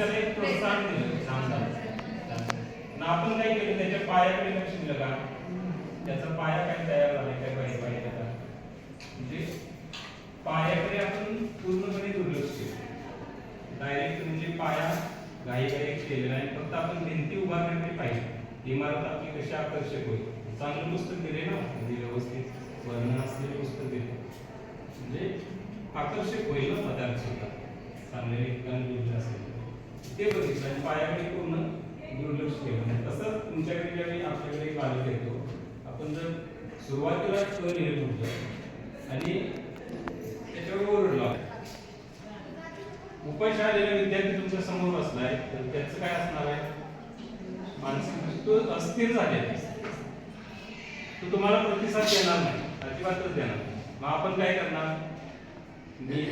त्याला एक प्रोत्साहन दिलं चांगलं. आपण काय केलं त्याच्या पायाकडे लक्ष दिलं का, त्याचा पाया काय तयार झाला काय पाहिजे का, म्हणजे पायाकडे आपण पूर्णपणे दुर्लक्ष केलं. डायरेक्ट म्हणजे पाया घाई केलेला आहे, फक्त आपण भिंती उभारण्याकडे पाहिजे. इमारत आपली कशी आकर्षक होईल. चांगलं पुस्तक दिले ना, म्हणजे व्यवस्थित वर्णन असलेले पुस्तक दिले म्हणजे आकर्षक होईल ना पदार्थ सुद्धा, चांगले लिहिलेलं असेल ते बघितलं आणि पायाकडे पूर्ण दुर्लक्ष केलं. तसंच तुमच्याकडे ज्यावेळी आपल्याकडे काढून येतो, आपण जर सुरुवातीला क लिहिलं होतं आणि त्याच्यावर ओरडला, उपाय आलेला विद्यार्थी तुमच्या समोर बसलाय, तर त्याचं काय असणार आहे, मानसिक तो अस्थिर झालेला आहे, तो तुम्हाला प्रतिसाद देणार नाही, अजिबातच देणार नाही. मग आपण काय करणार, मी